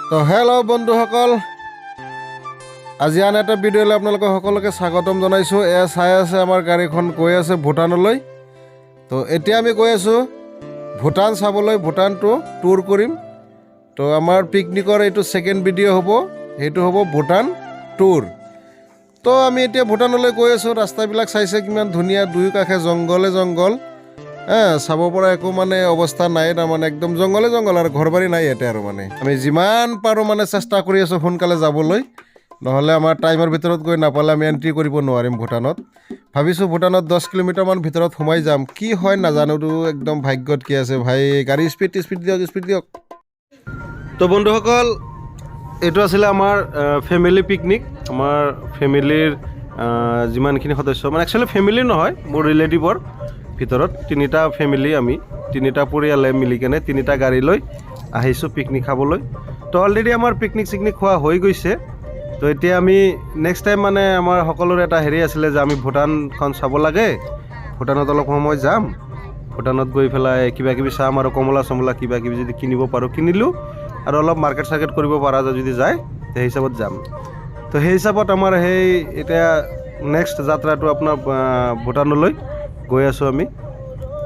তো হেল্ল' বন্ধুসকল, আজি আন এটা ভিডিঅ'লৈ আপোনালোকক সকলোকে স্বাগতম জনাইছোঁ। এয়া চাই আছে আমাৰ গাড়ীখন গৈ আছে ভূটানলৈ। তো এতিয়া আমি গৈ আছোঁ ভূটান চাবলৈ, ভূটানটো টুৰ কৰিম। তো আমাৰ পিকনিকৰ এইটো ছেকেণ্ড ভিডিঅ' হ'ব, সেইটো হ'ব ভূটান টুৰ। তো আমি এতিয়া ভূটানলৈ গৈ আছোঁ। ৰাস্তাবিলাক চাইছে কিমান ধুনীয়া, দুয়ো কাষে জংঘল চাব পৰা একো মানে অৱস্থা নাই, তাৰমানে একদম জংঘলে আৰু ঘৰ বাৰী নাই ইয়াতে। আৰু মানে আমি যিমান পাৰোঁ মানে চেষ্টা কৰি আছোঁ সোনকালে যাবলৈ, নহ'লে আমাৰ টাইমৰ ভিতৰত গৈ নাপালে আমি এণ্ট্ৰি কৰিব নোৱাৰিম ভূটানত। ভাবিছোঁ ভূটানত 10 কিলোমিটাৰমান ভিতৰত সোমাই যাম, কি হয় নাজানোতো, একদম ভাগ্যত কি আছে ভাই। গাড়ী স্পীড দিয়ক। তো বন্ধুসকল, এইটো আছিলে আমাৰ ফেমিলি পিকনিক। আমাৰ ফেমিলিৰ যিমানখিনি সদস্য, মানে একচুৱেলি ফেমিলি নহয়, মোৰ ৰিলেটিভৰ ভিতৰত 3টা ফেমিলি, আমি 3টা পৰিয়ালে মিলি কেনে 3টা গাড়ী লৈ আহিছোঁ পিকনিক খাবলৈ। তো অলৰেডি আমাৰ পিকনিক খোৱা হৈ গৈছে। তো এতিয়া আমি নেক্সট টাইম মানে আমাৰ সকলোৰে এটা হেৰি আছিলে যে আমি ভূটানখন চাব লাগে, ভূটানত অলপ সময় যাম, ভূটানত গৈ পেলাই কিবাকিবি চাম আৰু কমলা চমলা কিবাকিবি যদি কিনিব পাৰোঁ কিনিলোঁ, আৰু অলপ মাৰ্কেট চাৰ্কেট কৰিব পৰা যদি যায় সেই হিচাপত যাম। তো সেই হিচাপত আমাৰ এতিয়া নেক্সট যাত্ৰাটো আপোনাৰ ভূটানলৈ গৈ আছোঁ আমি।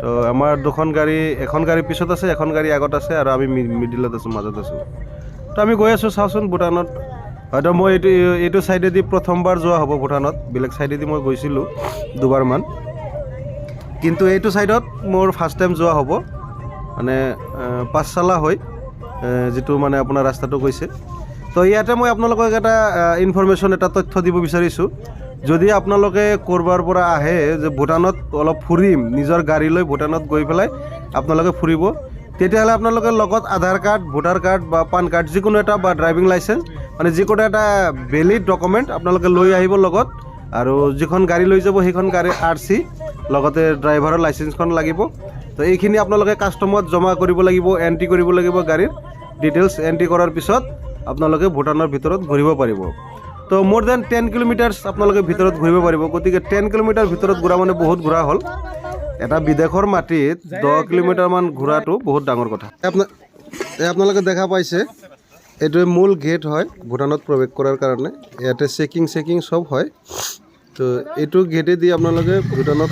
তো আমাৰ দুখন গাড়ী, এখন গাড়ী পিছত আছে, এখন গাড়ী আগত আছে, আৰু আমি মিডিলত আছোঁ, মাজত আছোঁ। তো আমি গৈ আছোঁ, চাওঁচোন ভূটানত। হয়তো মই এইটো ছাইডেদি প্ৰথমবাৰ যোৱা হ'ব ভূটানত, বেলেগ ছাইডেদি মই গৈছিলোঁ দুবাৰমান, কিন্তু এইটো ছাইডত মোৰ ফাৰ্ষ্ট টাইম যোৱা হ'ব, মানে পাঠশালা হয় যিটো মানে আপোনাৰ ৰাস্তাটো গৈছে। তো ইয়াতে মই আপোনালোকক এটা ইনফৰমেশ্যন, এটা তথ্য দিব বিচাৰিছোঁ। যদি আপোনালোকে ক'ৰবাৰ পৰা আহে যে ভূটানত অলপ ফুৰিম, নিজৰ গাড়ী লৈ ভূটানত গৈ পেলাই আপোনালোকে ফুৰিব, তেতিয়াহ'লে আপোনালোকে লগত আধাৰ কাৰ্ড, ভোটাৰ কাৰ্ড বা পান কাৰ্ড যিকোনো এটা, বা ড্ৰাইভিং লাইচেঞ্চ, মানে যিকোনো এটা ভেলিড ডকুমেণ্ট আপোনালোকে লৈ আহিব লগত। আৰু যিখন গাড়ী লৈ যাব সেইখন গাড়ীৰ RC, লগতে ড্ৰাইভাৰৰ লাইচেঞ্চখন লাগিব। তো এইখিনি আপোনালোকে কাষ্টমত জমা কৰিব লাগিব, এণ্ট্ৰি কৰিব লাগিব, গাড়ীৰ ডিটেইলছ এণ্ট্ৰি কৰাৰ পিছত আপোনালোকে ভূটানৰ ভিতৰত ঘূৰিব পাৰিব। তো মোৰ দেন 10 কিলোমিটাৰ্ছ আপোনালোকে ভিতৰত ঘূৰিব পাৰিব। গতিকে 10 কিলোমিটাৰ ভিতৰত ঘূৰা মানে বহুত ঘূৰা হ'ল। এটা বিদেশৰ মাটিত 10 কিলোমিটাৰমান ঘূৰাটো বহুত ডাঙৰ কথা। আপোনালোকে দেখা পাইছে, এইটোৱে মূল গেট হয় ভূটানত প্ৰৱেশ কৰাৰ কাৰণে। ইয়াতে চেকিং চব হয়। তো এইটো গেটেদি আপোনালোকে ভূটানত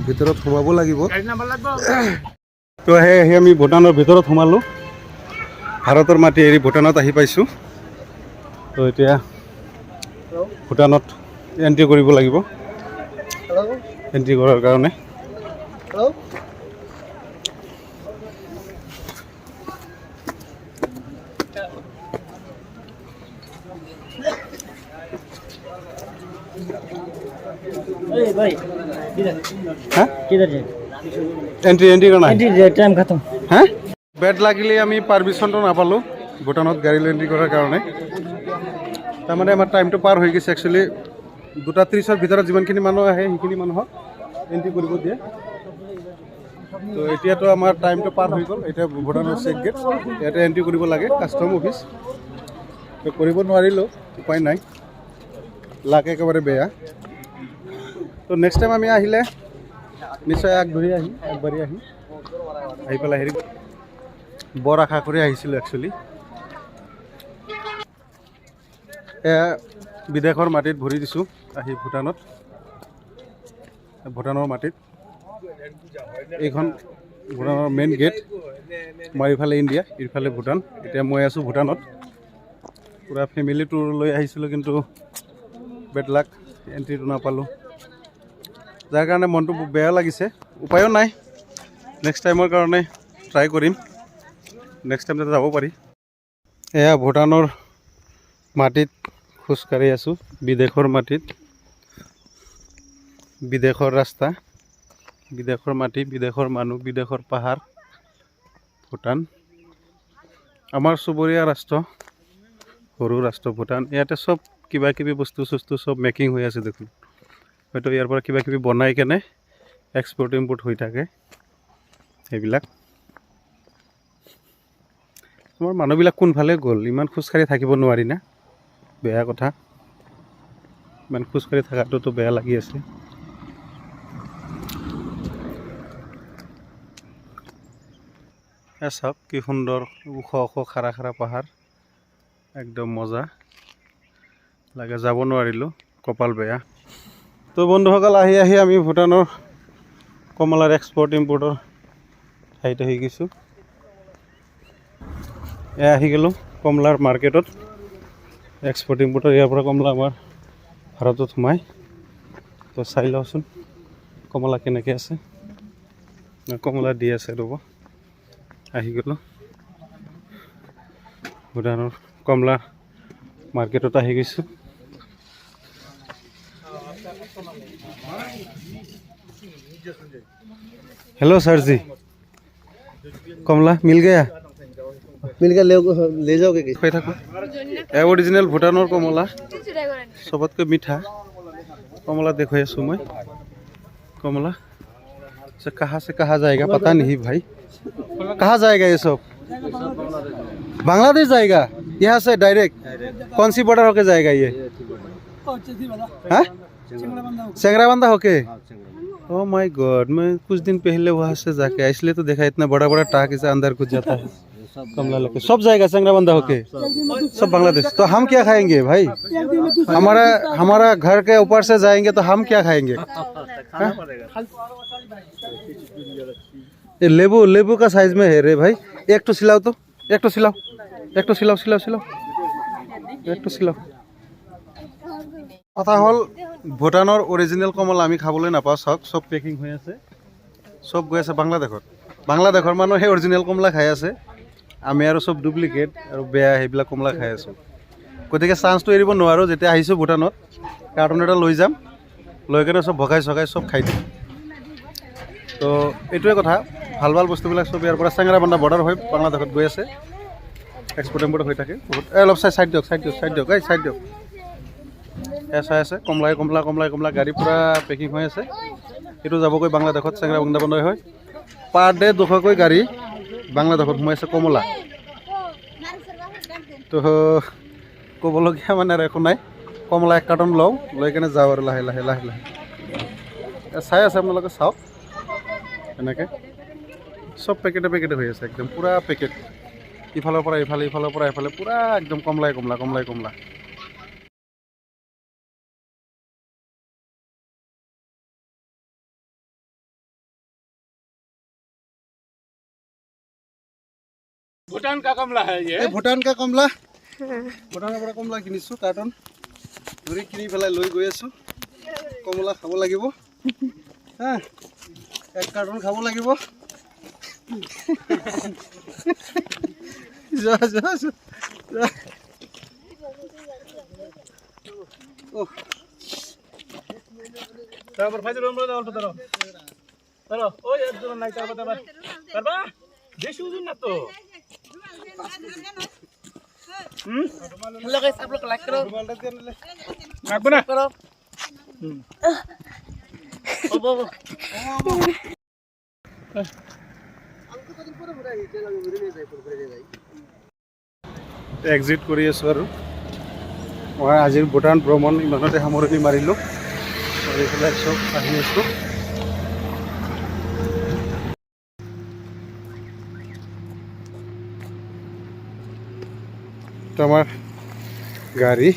ভিতৰত সোমাব লাগিব। তো সেই আমি ভূটানৰ ভিতৰত সোমালোঁ, ভাৰতৰ মাটি এৰি ভূটানত আহি পাইছোঁ। তো এতিয়া ভূটানত এণ্ট্ৰি কৰিব লাগিব। এণ্ট্ৰি কৰাৰ কাৰণে এণ্ট্ৰি কৰা নাই, টাইম খতম। বেড লাগিলে আমি পাৰ্মিশ্যনটো নাপালোঁ ভূটানত গাড়ী লৈ এণ্ট্ৰি কৰাৰ কাৰণে। তাৰমানে আমাৰ টাইমটো পাৰ হৈ গৈছে। একচুৱেলি 2:30 ভিতৰত যিমানখিনি মানুহ আহে সেইখিনি মানুহক এণ্ট্ৰি কৰিব দিয়ে। তো এতিয়াতো আমাৰ টাইমটো পাৰ হৈ গ'ল। এতিয়া ভূটানৰ চেক গেট, ইয়াতে এণ্ট্ৰি কৰিব লাগে, কাষ্টম অফিচ। তো কৰিব নোৱাৰিলোঁ, উপায় নাই, লাক একেবাৰে বেয়া। তো নেক্সট টাইম আমি আহিলে নিশ্চয় আগবাঢ়ি আহি পেলাই বৰ আশা কৰি আহিছিলোঁ একচুৱেলি। এয়া বিদেশৰ মাটিত ভৰি দিছোঁ আহি ভূটানৰ মাটিত। এইখন ভূটানৰ মেইন গেট। মই ইফালে ইণ্ডিয়া, ইফালে ভূটান। এতিয়া মই আছোঁ ভূটানত। পূৰা ফেমিলি টুৰ লৈ আহিছিলোঁ, কিন্তু বেড লাক, এণ্ট্ৰিটো নাপালোঁ, যাৰ কাৰণে মনটো বেয়া লাগিছে। উপায়ো নাই, নেক্সট টাইমৰ কাৰণে ট্ৰাই কৰিম, নেক্সট টাইম যাতে যাব পাৰি। এয়া ভূটানৰ মাটিত খোজকাঢ়ি আছোঁ, বিদেশৰ মাটিত, বিদেশৰ ৰাস্তা, বিদেশৰ মাটি, বিদেশৰ মানুহ, বিদেশৰ পাহাৰ। ভূটান আমাৰ চুবুৰীয়া ৰাষ্ট্ৰ, সৰু ৰাষ্ট্ৰ ভূটান। ইয়াতে চব কিবাকিবি বস্তু চব মেকিং হৈ আছে দেখোন। হয়তো ইয়াৰ পৰা কিবাকিবি বনাই কেনে এক্সপৰ্ট ইম্পৰ্ট হৈ থাকে সেইবিলাক। আমাৰ মানুহবিলাক কোনফালে গ'ল? ইমান খোজকাঢ়ি থাকিব নোৱাৰি না, বেয়া কথা। ইমান খোজকাঢ়ি থকাটোতো বেয়া লাগি আছে। চাওক কি সুন্দৰ ওখ ওখ খাৰা খাৰা পাহাৰ। একদম মজা লাগে, যাব নোৱাৰিলোঁ, কপাল বেয়া। তো বন্ধুসকল, আহি আহি আমি ভূটানৰ কমলাৰ এক্সপৰ্ট ইম্পৰ্টৰ ঠাইত আহি গৈছোঁ। আহি গ'লোঁ কমলাৰ মাৰ্কেটত, এক্সপৰ্ট ইম্পৰ্টৰ। ইয়াৰ পৰা কমলা আমাৰ ভাৰতত সোমাই। তো চাই লওঁচোন কমলা কেনেকৈ আছে। কমলা দি আছে, ৰ'ব। আহি গ'লোঁ ভূটানৰ কমলা মাৰ্কেটত আহি গৈছোঁ। हेलो सर जी, कमला मिल गया? ले जाओगे कि? কৈ থাকোঁ। এ অৰিজিনেল ভূটানৰ কমলা, চবতকৈ মিঠা कमला देखो आছোঁ मैं। कमला से कहाँ जाएगा पता नहीं भाई, कहाँ जाएगा ये सब? बांग्लादेश जाएगा यहाँ से डायरेक्ट? कौन सी बॉर्डर होके जाएगा ये? हाँ, सेंगराबंदा होके। ओह माय गॉड, मैं कुछ दिन पहले वहाँ से जाके इसलिए तो देखा इतना बड़ा बड़ा ट्रक इसे अंदर कुछ जाता है कमला लेके। सब जाएगा सेंगराबंदा होके, सब बांग्लादेश। तो हम क्या खाएंगे भाई? हमारा घर के ऊपर से जाएंगे तो हम क्या खाएंगे? ये लेबू का साइज में है रे भाई। एक तो सिलाओ, तो एक तो सिलाओ, एक तो सिलाओ, एक तो सिलाओ। কথা হ'ল ভূটানৰ অৰিজিনেল কমলা আমি খাবলৈ নাপাওঁ। চাওক, চব পেকিং হৈ আছে, চব গৈ আছে বাংলাদেশত। বাংলাদেশৰ মানুহে অৰিজিনেল কমলা খাই আছে, আমি আৰু চব ডুপ্লিকেট আৰু বেয়া সেইবিলাক কমলা খাই আছোঁ। গতিকে চান্সটো এৰিব নোৱাৰোঁ। যেতিয়া আহিছোঁ ভূটানত, কাৰ্টুন এটা লৈ যাম, লৈ কেনে চব ভগাই চগাই চব খাই দিম। তো এইটোৱে কথা, ভাল ভাল বস্তুবিলাক চব ইয়াৰ পৰা চেংৰাবান্ধা বৰ্ডাৰ হৈ বাংলাদেশত গৈ আছে, এক্সপৰ্ট ইম্পৰ্ট হৈ থাকে বহুত। অলপ চাইড দিয়ক, চাইড দিয়ক। চাই আছে কমলা গাড়ী পূৰা পেকিং হৈ আছে। এইটো যাবগৈ বাংলাদেশত, চেংৰাবান্ধা বন্ধ হয়। পাৰ ডে 200কৈ গাড়ী বাংলাদেশত সোমাইছে কমলা। তো ক'বলগীয়া মানে আৰু একো নাই। কমলা এক কাৰ্টন লওঁ, লৈ কেনে যাওঁ আৰু লাহে লাহে চাই আছে আপোনালোকে, চাওক এনেকৈ চব পেকেটে হৈ আছে, একদম পূৰা পেকেট। ইফালৰ পৰা ইফালে, ইফালৰ পৰা ইফালে, পূৰা একদম কমলাই কমলা। भूटान का कमला है ये। भूटान का कमला, भूटाনৰ পৰা কমলা কিনিছোঁ কাৰ্টন ধৰি, কিনি পেলাই লৈ গৈ আছোঁ। কমলা খাব লাগিব, হা, এক কাৰ্টন খাব লাগিব। যা তারপর ফাইজল আমরা অল্প ধরো ওই একজন নাই, তারপর পারবা বেশি ওজন না তো। हेलो गाइस, आप लोग लाइक करो, नाक बना करो। এক্সিট কৰি আছোঁ আৰু মই আজিৰ ভূটান ভ্ৰমণ ইমানতে সামৰণি মাৰিলোঁ। কৰি পেলাই চব আহি আছোঁ। আমাৰ গাড়ী